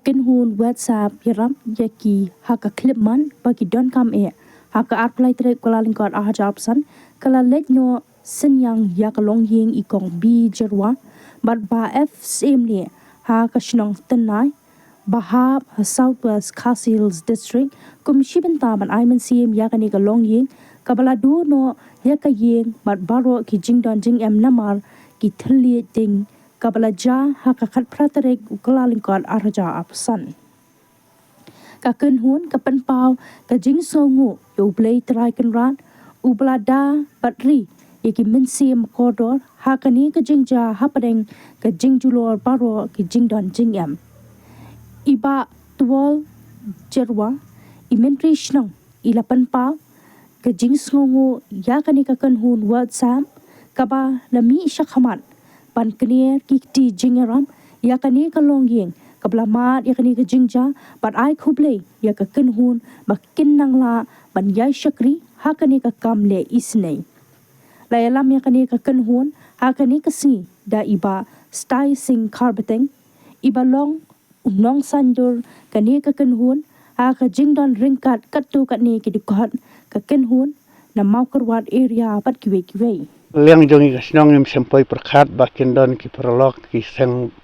ken hun WhatsApp yaram yaki haka clip man bagi don kam haka apply tre kala lingkot jobsan kala let no senyang yakalong ying ikong bi jerwa bat ba f same ni haka shnong tenai bahab Southwest Castle Hills District kumshiben taban aiman sim yakani ka long ying kabala du no yakayeng bat baro ki jingdon jing namar ki thli ting kabala ja haka khat pratarek ukala lingkot arja apsan ka ken hun ka pen pau ka jing songu yo play try kan ran ublada batri yaki minsim kodor hakani ka jing ja hapadeng ka jing julor baro ki jingdon jing iba tuwal jerwa imentri shnong ilapan pa ka jing songu yakani ka ken hun WhatsApp kaba lami shakhamat pan knier ki ti jingaram yakani ka longyeng kabla mat yakani ka jingja but ai khuble yak ken hun makin nangla ban yai shakri hakani ka kamle isnei la yalam yakani ka ken hun hakani ka si da iba stai sing carbeteng iba long unong sandur kani ka ken hun ka jingdon ringkat katu katni ki dikot ka ken hun na maukarwat area pat kiwe Liang jongi kasnong im sempoi perkat bakin don ki prolog ki seng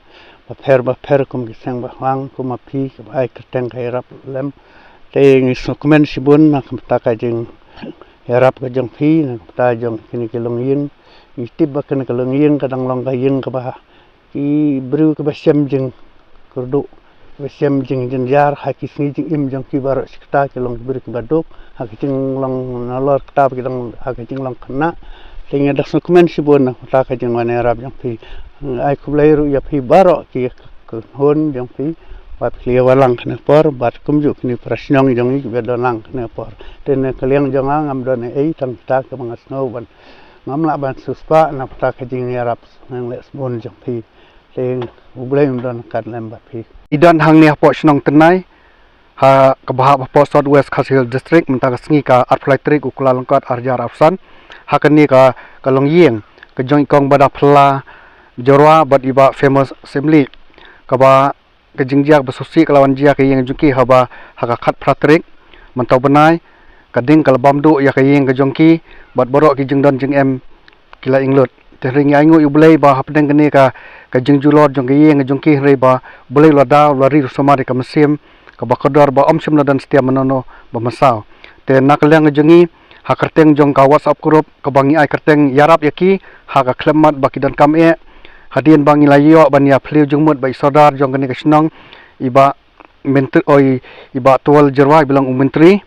baper kum ki seng bahwang kum api ke ai keteng kai rap lem te ngi dokumen sibun na kamta ka jing rap ka jong phi na kamta jong kini ki long yin ni tib bakan ka long yin kadang long ka yin ka ba ki bru ka basem jing kurdu basem jing jin jar ha ki sni jing im jong ki bar sikta ki long bru ki baduk ha ki jing long nalor kta ki long ha ki jing long kena tinggal dah dokumen sibun nak tak aja mana Arab yang pi, ai kublai ru ya pi baro ki hon yang pi, bat klia walang kena por, bat kumjuk ni prasnong yang ni bedolang kena por, dan kaliang jangan ngam don tang tak ke mangas no ban, ngam la ban suspa nak tak aja ni Arab yang les bon yang pi, ting kublai don kat lem bat pi. Idan hang ni apa snong tenai, ha kebahap apa Southwest Castle Hills District mentang sengi ka apply trik ukula lengkat arjar afsan. Hakani ka kalong yeng ke jong ikong bada pla jorwa bad iba famous assembly kaba ke jingjak besusi kelawan jia ke yeng jungki haba haka khat pratrik mentau benai kading kalbam du ya ke yeng ke jongki bad borok ki jingdon jing kila inglut tering aingu iblei ba hapdeng kene ka jingjulor jong ke yeng jongki rei ba bolei lada lari somari ka mesim kaba kodor ba omsim ladan setia menono ba masau te nakliang jengi hakerteng jong ka WhatsApp group kebangi ai kerteng yarap yaki haka klemat baki dan kam hadien bangi layo bania pleu jungmut bai sodar jong kene kasnong iba menteri oi iba tual jerwa bilang menteri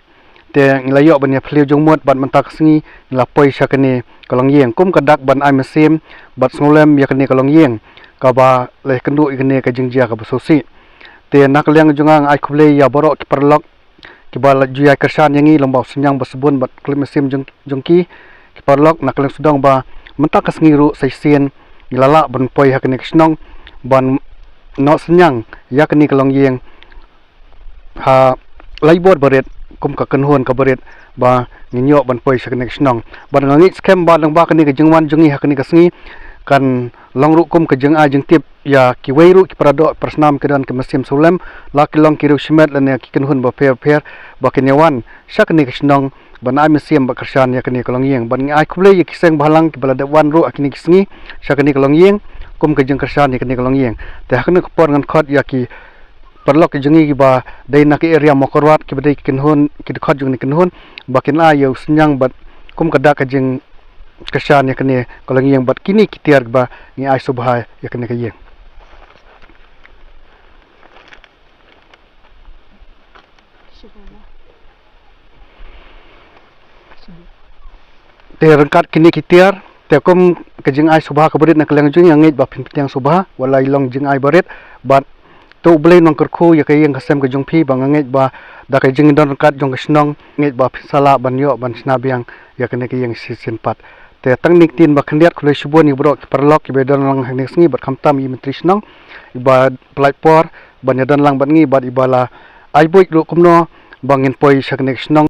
te layo bania pleu jungmut ban mentak sengi lapoi syakene kalong yeng kum kadak ban ai mesim bat ngolem yakene kalong yeng kaba leh kendu ikene ka jingjia ka besosi te nakliang jongang ai khuble ya borok perlok kibala juya kersan yangi lombau senyang basebun bat klim mesim jongki kiparlok nakaleng sudang ba mentak kasngiru saisien ilala ban poi hakni kisnong ban no senyang yakni kalong yeng ha laibor baret kum ka kenhon ka baret ba ninyo ban poi sakni kisnong ban ngangi scam ba lang ba kani ka jengwan jengi hakni kasngi kan longru kum ke jeng a jeng tip ya ki weiru ki parado persnam kedan ke mesim sulem la ki long kiru shimet lan ya ki kenhun ba per ba kenyawan syakni kisnong ban ai mesim ba kersan ya kini kolong yeng ban ai kuble ya kiseng balang ki balada wan ru akini kisngi syakni kolong yeng kum ke jeng kersan ya kini kolong yeng te hakni kupor ngan khot ya ki perlok ki jengi ki ba dai nak area mokorwat ki badai kenhun ki khot jeng ni kenhun ba ken a yo senyang bat kum kada ka jeng kesan ya kene kalau yang bat kini kitiar ba ni ai subha ya kene ka yeng te rengkat kini kitiar te kum ke jeng ai subha ka berit na keleng jung yang ngit ba pintiang subha wala ilong jeng ai berit bat tu blei nong kerku ya ka yeng kasem ke jung phi ba ngit ba da ka jeng don rengkat jong kesnong ngit ba sala ban yo ban snabiang ya kene ka yeng sisin pat te tang nik tin ba khandiat khulai subon ni brok perlok ki bedon lang hang sngi bat khamtam i mentri snong iba plaipor ban yadan lang ban ngi bat ibala ai boik ru kumno bangin poi saknek snong